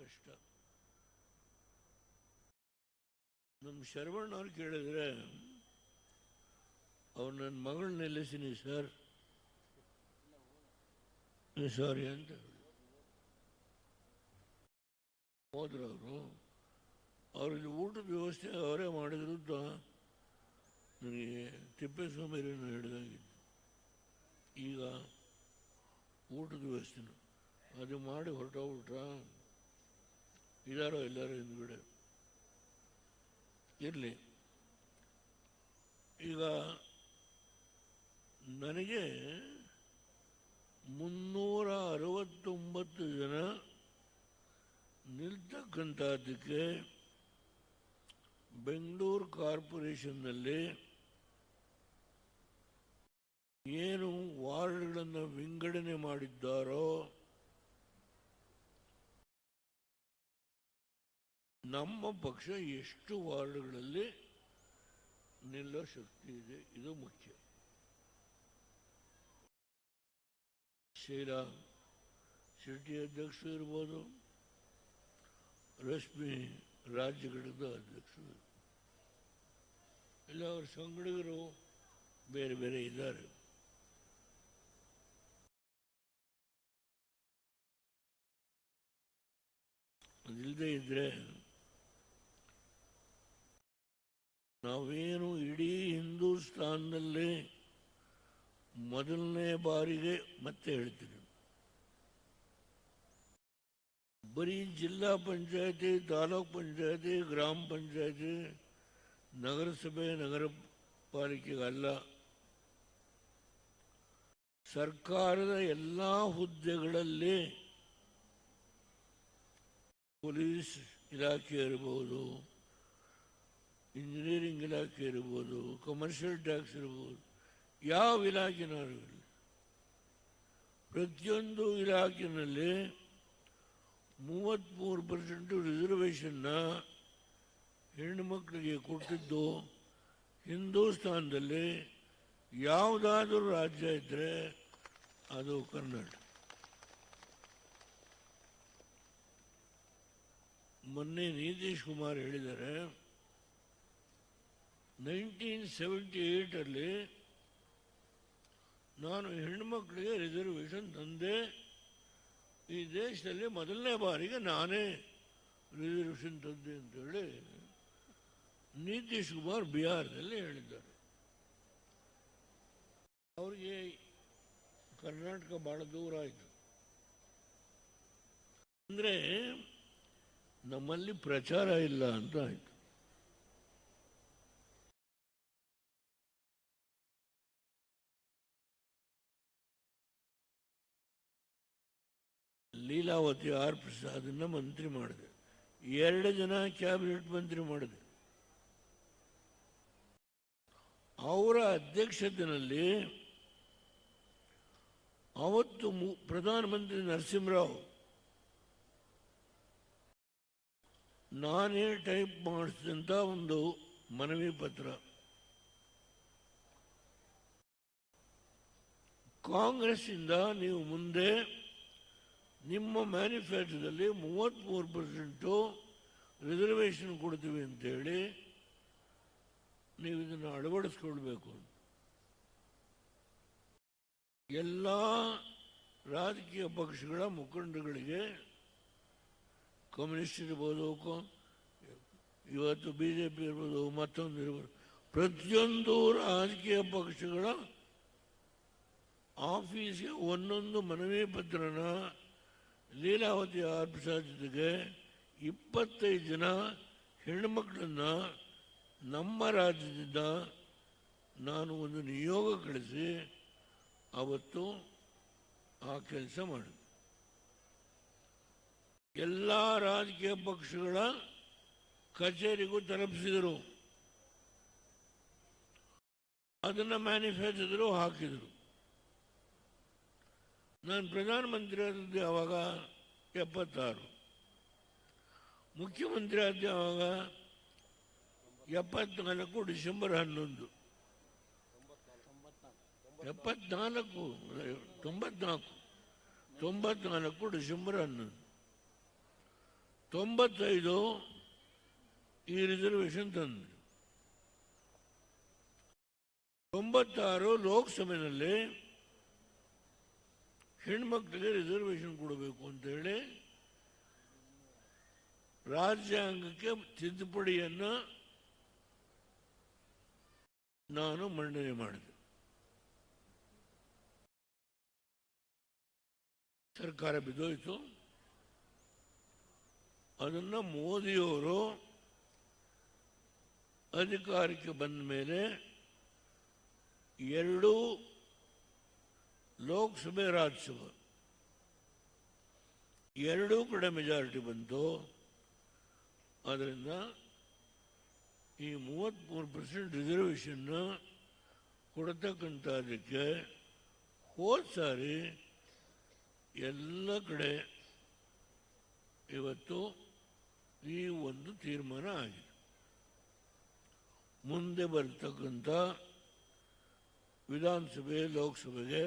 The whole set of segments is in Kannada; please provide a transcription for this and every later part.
ಕಷ್ಟ. ನಮ್ಮ ಶರವಣ್ಣ ಅವ್ರು ಕೇಳಿದ್ರೆ ಅವ್ರು ನನ್ನ ಮಗಳನ್ನ ನಿಲ್ಲಿಸಿನಿ ಸರ್ ಸಾರಿ ಅಂತ ಹೋದ್ರು. ಅವ್ರಿಗೆ ಊಟದ ವ್ಯವಸ್ಥೆ ಅವರೇ ಮಾಡಿದ್ರು ಅಂತ ನನಗೆ ತಿಪ್ಪೇಸ್ವಾಮಿಯನ್ನು ಹೇಳಿದಾಗಿತ್ತು. ಈಗ ಊಟದ ವ್ಯವಸ್ಥೆನು ಅದು ಮಾಡಿ ಹೊರಟೋಗ್ಬಿಟ್ರ ಇದಾರೋ ಎಲ್ಲರೂ ಹಿಂದ್ಗಡೆ ಇರಲಿ. ಈಗ ನನಗೆ 369 ಜನ ನಿಲ್ತಕ್ಕಂಥದ್ದಕ್ಕೆ ಬೆಂಗಳೂರು ಕಾರ್ಪೊರೇಷನ್ನಲ್ಲಿ ಏನು ವಾರ್ಡ್ಗಳನ್ನು ವಿಂಗಡಣೆ ಮಾಡಿದ್ದಾರೋ ನಮ್ಮ ಪಕ್ಷ ಎಷ್ಟು ವಾರ್ಡ್ಗಳಲ್ಲಿ ನಿಲ್ಲೋ ಶಕ್ತಿ ಇದೆ, ಇದು ಮುಖ್ಯ. ಶೀಲಾ ಶೆಟ್ಟಿ ಅಧ್ಯಕ್ಷರು ಇರ್ಬೋದು, ರಶ್ಮಿ ರಾಜ್ಯ ಘಟಕದ ಅಧ್ಯಕ್ಷರು, ಇಲ್ಲ ಅವರ ಸಂಗಡಿಗರು ಬೇರೆ ಬೇರೆ ಇದ್ದಾರೆ. ಅದಿಲ್ಲದೆ ಇದ್ರೆ ನಾವೇನು ಇಡೀ ಹಿಂದೂಸ್ತಾನದಲ್ಲಿ ಮೊದಲನೇ ಬಾರಿಗೆ ಮತ್ತೆ ಹೇಳ್ತೀನಿ, ಬರೀ ಜಿಲ್ಲಾ ಪಂಚಾಯತಿ, ತಾಲೂಕ್ ಪಂಚಾಯತಿ, ಗ್ರಾಮ ಪಂಚಾಯತಿ, ನಗರಸಭೆ, ನಗರ ಪಾಲಿಕೆಗಲ್ಲ, ಸರ್ಕಾರದ ಎಲ್ಲ ಹುದ್ದೆಗಳಲ್ಲಿ ಪೊಲೀಸ್ ಇಲಾಖೆ ಇರಬಹುದು, ಇಂಜಿನಿಯರಿಂಗ್ ಇಲಾಖೆ ಇರ್ಬೋದು, ಕಮರ್ಷಿಯಲ್ ಟ್ಯಾಕ್ಸ್ ಇರ್ಬೋದು, ಯಾವ ಇಲಾಖೆನಾರು ಇರಲಿ, ಪ್ರತಿಯೊಂದು ಇಲಾಖೆಯಲ್ಲಿ 33% ರಿಸರ್ವೇಷನ್ನ ಹೆಣ್ಣು ಮಕ್ಕಳಿಗೆ ಕೊಟ್ಟಿದ್ದು ಹಿಂದೂಸ್ತಾನದಲ್ಲಿ ಯಾವುದಾದ್ರೂ ರಾಜ್ಯ ಇದ್ದರೆ ಅದು ಕರ್ನಾಟಕ. ಮೊನ್ನೆ ನಿತೀಶ್ ಕುಮಾರ್ ಹೇಳಿದ್ದಾರೆ, 1978 ನಾನು ಹೆಣ್ಣುಮಕ್ಕಳಿಗೆ ರಿಸರ್ವೇಷನ್ ತಂದೆ, ಈ ದೇಶದಲ್ಲಿ ಮೊದಲನೇ ಬಾರಿಗೆ ನಾನೇ ರಿಸರ್ವೇಷನ್ ತಂದೆ ಅಂತೇಳಿ ನಿತೀಶ್ ಕುಮಾರ್ ಬಿಹಾರದಲ್ಲಿ ಹೇಳಿದ್ದಾರೆ. ಅವ್ರಿಗೆ ಕರ್ನಾಟಕ ಬಹಳ ದೂರ ಆಯಿತು. ಅಂದರೆ ನಮ್ಮಲ್ಲಿ ಪ್ರಚಾರ ಇಲ್ಲ ಅಂತ ಆಯಿತು. ಲೀಲಾವತಿ ಆರ್ ಪ್ರಸಾದನ್ನ ಮಂತ್ರಿ ಮಾಡಿದೆ, 2 ಜನ ಕ್ಯಾಬಿನೆಟ್ ಮಂತ್ರಿ ಮಾಡಿದೆ. ಅವರ ಅಧ್ಯಕ್ಷತೆಯಲ್ಲಿ ಅವತ್ತು ಪ್ರಧಾನಮಂತ್ರಿ ನರಸಿಂಹರಾವ್ ನಾನೇ ಟೈಪ್ ಮಾಡಿಸಿದಂಥ ಒಂದು ಮನವಿ ಪತ್ರ ಕಾಂಗ್ರೆಸ್ಸಿಂದ ನೀವು ಮುಂದೆ ನಿಮ್ಮ ಮ್ಯಾನಿಫೆಸ್ಟೋದಲ್ಲಿ 33% ರಿಸರ್ವೇಷನ್ ಕೊಡ್ತೀವಿ ಅಂತೇಳಿ ನೀವು ಇದನ್ನು ಅಳವಡಿಸ್ಕೊಳ್ಬೇಕು. ಎಲ್ಲ ರಾಜಕೀಯ ಪಕ್ಷಗಳ ಮುಖಂಡಗಳಿಗೆ, ಕಮ್ಯುನಿಸ್ಟ್ ಇರ್ಬೋದು, ಇವತ್ತು BJP ಇರ್ಬೋದು, ಮತ್ತೊಂದು ಇರ್ಬೋದು, ಪ್ರತಿಯೊಂದು ರಾಜಕೀಯ ಪಕ್ಷಗಳ ಆಫೀಸ್ಗೆ ಒಂದೊಂದು ಮನವಿ ಪತ್ರನ ಲೀಲಾವತಿ ಆರ್ ಪ್ರಸಾದ್ ಜೊತೆಗೆ 25 ಜನ ಹೆಣ್ಣುಮಕ್ಕಳನ್ನ ನಮ್ಮ ರಾಜ್ಯದಿಂದ ನಾನು ಒಂದು ನಿಯೋಗ ಕಳಿಸಿ ಅವತ್ತು ಆ ಕೆಲಸ ಮಾಡಿದೆ. ಎಲ್ಲ ರಾಜಕೀಯ ಪಕ್ಷಗಳ ಕಚೇರಿಗೂ ತಲುಪಿಸಿದರು, ಅದನ್ನು ಮ್ಯಾನಿಫೆಸ್ಟೋದಲ್ಲೂ ಹಾಕಿದರು. ನಾನು ಪ್ರಧಾನಮಂತ್ರಿ ಆದದ್ದು ಯಾವಾಗ 76, ಮುಖ್ಯಮಂತ್ರಿ ಆದ ಯಾವಾಗ 74 ಡಿಸೆಂಬರ್ 11, 94 ಡಿಸೆಂಬರ್ 11. 95 ಈ ರಿಸರ್ವೇಷನ್ ತಂದ್ರು. 96 ಲೋಕಸಭೆಯಲ್ಲಿ ಹೆಣ್ಮಕ್ಳಿಗೆ ರಿಸರ್ವೇಷನ್ ಕೊಡಬೇಕು ಅಂತ ಹೇಳಿ ರಾಜ್ಯಾಂಗಕ್ಕೆ ತಿದ್ದುಪಡಿಯನ್ನು ನಾನು ಮಂಡನೆ ಮಾಡಿದೆ. ಸರ್ಕಾರ ಬಿದ್ದೋಯ್ತು. ಅದನ್ನು ಮೋದಿಯವರು ಅಧಿಕಾರಕ್ಕೆ ಬಂದ ಮೇಲೆ 2 ಲೋಕಸಭೆ ರಾಜ್ಯಸಭೆ 2 ಕಡೆ ಮೆಜಾರಿಟಿ ಬಂತು. ಆದ್ದರಿಂದ ಈ 33% ರಿಸರ್ವೇಷನ್ ಕೊಡತಕ್ಕಂಥದ್ದಕ್ಕೆ ಹೋದ ಸಾರಿ ಎಲ್ಲ ಕಡೆ ಇವತ್ತು ಈ ಒಂದು ತೀರ್ಮಾನ ಆಗಿದೆ. ಮುಂದೆ ಬರ್ತಕ್ಕಂಥ ವಿಧಾನಸಭೆ ಲೋಕಸಭೆಗೆ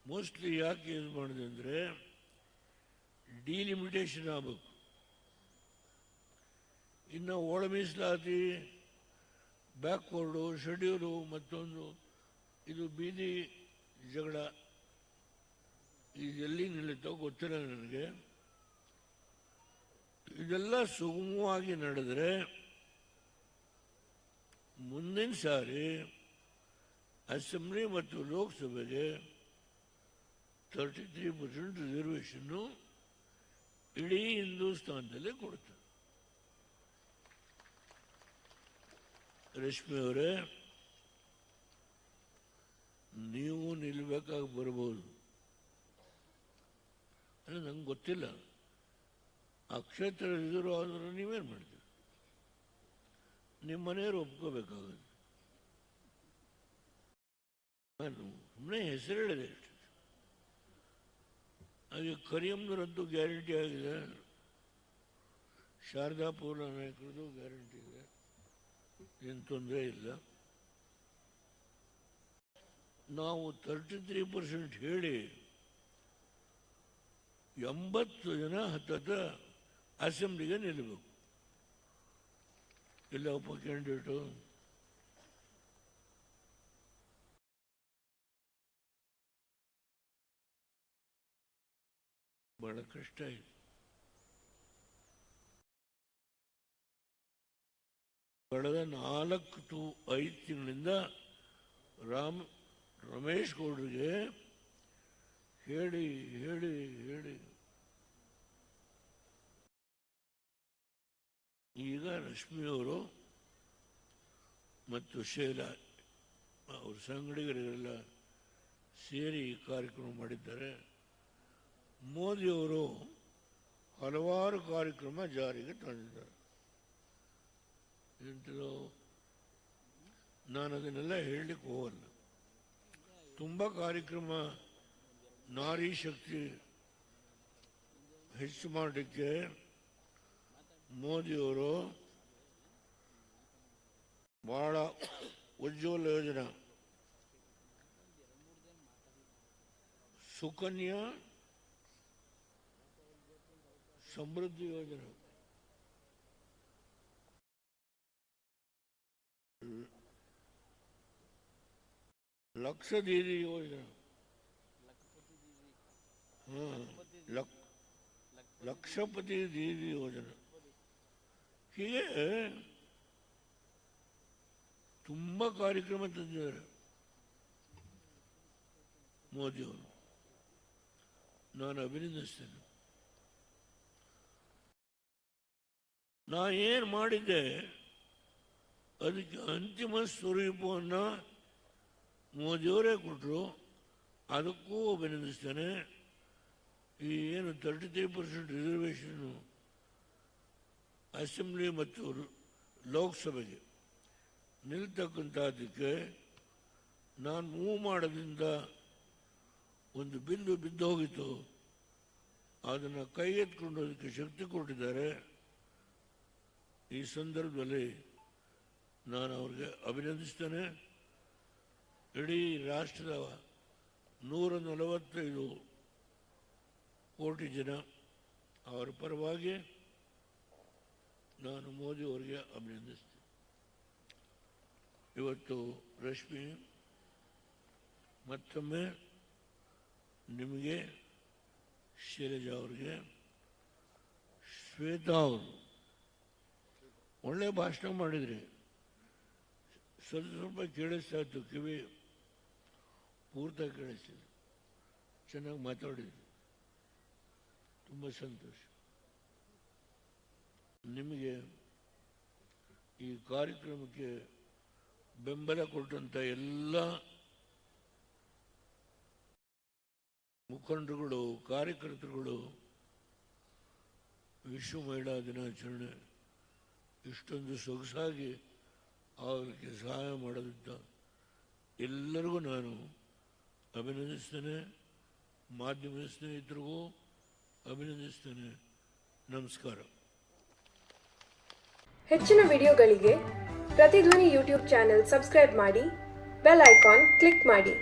ಮೋಸ್ಟ್ಲಿ ಯಾಕೆ ಯೂಸ್ ಮಾಡಿದೆ ಅಂದರೆ ಡಿಲಿಮಿಟೇಷನ್ ಆಗಬೇಕು. ಇನ್ನು ಒಳ ಮೀಸಲಾತಿ, ಬ್ಯಾಕ್ವರ್ಡು, ಶೆಡ್ಯೂಲು, ಮತ್ತೊಂದು ಇದು ಬೀದಿ ಜಗಳ ಇದೆಲ್ಲಿ ನಿಲ್ಲುತ್ತೋ ಗೊತ್ತಿಲ್ಲ ನನಗೆ. ಇದೆಲ್ಲ ಸುಗಮವಾಗಿ ನಡೆದರೆ ಮುಂದಿನ ಸಾರಿ ಅಸೆಂಬ್ಲಿ ಮತ್ತು ಲೋಕಸಭೆಗೆ 33% ರಿಸರ್ವೇಷನ್ನು ಇಡೀ ಹಿಂದೂಸ್ತಾನದಲ್ಲೇ ಕೊಡ್ತಾರೆ. ರಶ್ಮಿ ಅವರೇ, ನೀವು ನಿಲ್ಲಬೇಕಾಗಿ ಬರ್ಬೋದು, ಅಂದರೆ ನಂಗೆ ಗೊತ್ತಿಲ್ಲ. ಆ ಕ್ಷೇತ್ರ ರಿಸರ್ವ್ ಆದರೂ ನೀವೇನು ಮಾಡ್ತೀರಿ? ನಿಮ್ಮ ಮನೆಯವರು ಒಪ್ಕೋಬೇಕಾಗುತ್ತೆ. ನಾನು ಸುಮ್ಮನೆ ಹೆಸರು ಹೇಳಿದೆ ಅಷ್ಟೇ. ಹಾಗೆ ಕರಿಯಮ್ಮನವರಂತೂ ಗ್ಯಾರಂಟಿ ಆಗಿದೆ, ಶಾರದಾ ಪೌರ ನಾಯಕರದ್ದು ಗ್ಯಾರಂಟಿ ಇದೆ, ಏನು ತೊಂದರೆ ಇಲ್ಲ. ನಾವು 33% ಹೇಳಿ 80 ಜನ ಹತ್ತತ್ರ ಅಸೆಂಬ್ಲಿಗೆ ನಿಲ್ಲಬೇಕು. ಇಲ್ಲ ಒಬ್ಬ ಕ್ಯಾಂಡಿಡೇಟು ಬಹಳ ಕಷ್ಟ ಇದೆ. ಕಳೆದ 4-5 ತಿಂಗಳಿಂದ ರಮೇಶ್ ಗೌಡರಿಗೆ ಹೇಳಿ ಈಗ ರಶ್ಮಿಯವರು ಮತ್ತು ಶೈಲಾ ಅವ್ರ ಸಂಗಡಿಗರೆಲ್ಲ ಸೇರಿ ಈ ಕಾರ್ಯಕ್ರಮ ಮಾಡಿದ್ದಾರೆ. ಮೋದಿಯವರು ಹಲವಾರು ಕಾರ್ಯಕ್ರಮ ಜಾರಿಗೆ ತಂದಿದ್ದಾರೆ. ಎಂಥದೋ ನಾನು ಅದನ್ನೆಲ್ಲ ಹೇಳಲಿಕ್ಕೆ ಹೋಗಲ್ಲ. ತುಂಬ ಕಾರ್ಯಕ್ರಮ ನಾರಿ ಶಕ್ತಿ ಹೆಚ್ಚು ಮಾಡಲಿಕ್ಕೆ ಮೋದಿಯವರು ಭಾಳ ಉಜ್ವಲ ಯೋಜನಾ, ಸುಕನ್ಯಾ ಸಮೃದ್ಧಿ ಯೋಜನೆ, ಲಕ್ಷ ದೀದಿ ಯೋಜನೆ, ಲಕ್ಷಪತಿ ದೀದಿ ಯೋಜನೆ, ಹೀಗೆ ತುಂಬ ಕಾರ್ಯಕ್ರಮ ತಂದಿದ್ದಾರೆ ಮೋದಿಯವರು. ನಾನು ಅಭಿನಂದಿಸ್ತೇನೆ. ನಾ ಏನು ಮಾಡಿದ್ದೆ ಅದಕ್ಕೆ ಅಂತಿಮ ಸ್ವರೂಪವನ್ನು ಮೋದಿಯವರೇ ಕೊಟ್ಟರು. ಅದಕ್ಕೂ ಅಭಿನಂದಿಸ್ತೇನೆ. ಈ ಏನು 33% ರಿಸರ್ವೇಷನ್ನು ಅಸೆಂಬ್ಲಿ ಮತ್ತು ಲೋಕಸಭೆಗೆ ನಿಲ್ತಕ್ಕಂಥದ್ದಕ್ಕೆ ನಾನು ಮೂವ್ ಮಾಡೋದ್ರಿಂದ ಒಂದು ಬಿಲ್ಲು ಬಿದ್ದು ಹೋಗಿತ್ತು, ಅದನ್ನು ಕೈಗೆತ್ಕೊಂಡೋದಕ್ಕೆ ಶಕ್ತಿ ಕೊಟ್ಟಿದ್ದಾರೆ. ಈ ಸಂದರ್ಭದಲ್ಲಿ ನಾನು ಅವ್ರಿಗೆ ಅಭಿನಂದಿಸ್ತೇನೆ. ಇಡೀ ರಾಷ್ಟ್ರದ 145 ಕೋಟಿ ಜನ. ಅವರ ಪರವಾಗಿ ನಾನು ಮೋದಿ ಅವರಿಗೆ ಅಭಿನಂದಿಸ್ತೀನಿ. ಇವತ್ತು ರಶ್ಮಿ, ಮತ್ತೊಮ್ಮೆ ನಿಮಗೆ, ಶೈಲಜಾ ಅವರಿಗೆ, ಶ್ವೇತಾ ಅವರು ಒಳ್ಳೆ ಭಾಷಣ ಮಾಡಿದ್ರಿ. ಸ್ವಲ್ಪ ಕೇಳಿಸ್ತಾ ಇತ್ತು, ಕಿವಿ ಪೂರ್ತಿ ಕೇಳಿಸ್ತಿದ್ರು. ಚೆನ್ನಾಗಿ ಮಾತಾಡಿದ್ರಿ, ತುಂಬ ಸಂತೋಷ. ನಿಮಗೆ ಈ ಕಾರ್ಯಕ್ರಮಕ್ಕೆ ಬೆಂಬಲ ಕೊಟ್ಟಂಥ ಎಲ್ಲ ಮುಖಂಡರುಗಳು, ಕಾರ್ಯಕರ್ತರುಗಳು, ವಿಶ್ವ ಮಹಿಳಾ ದಿನಾಚರಣೆ ಇಷ್ಟೊಂದು ಸೊಗಸಾಗಿ ಆಗಲಿಕ್ಕೆ ಸಹಾಯ ಮಾಡೋದಂತ ಎಲ್ಲರಿಗೂ ನಾನು ಅಭಿನಂದಿಸ್ತೇನೆ. ಮಾಧ್ಯಮದ ಸ್ನೇಹಿತರಿಗೂ ಅಭಿನಂದಿಸ್ತೇನೆ. ನಮಸ್ಕಾರ. ಹೆಚ್ಚಿನ ವಿಡಿಯೋಗಳಿಗೆ ಪ್ರತಿಧ್ವನಿ ಯೂಟ್ಯೂಬ್ ಚಾನೆಲ್ ಸಬ್ಸ್ಕ್ರೈಬ್ ಮಾಡಿ, ಬೆಲ್ ಐಕಾನ್ ಕ್ಲಿಕ್ ಮಾಡಿ.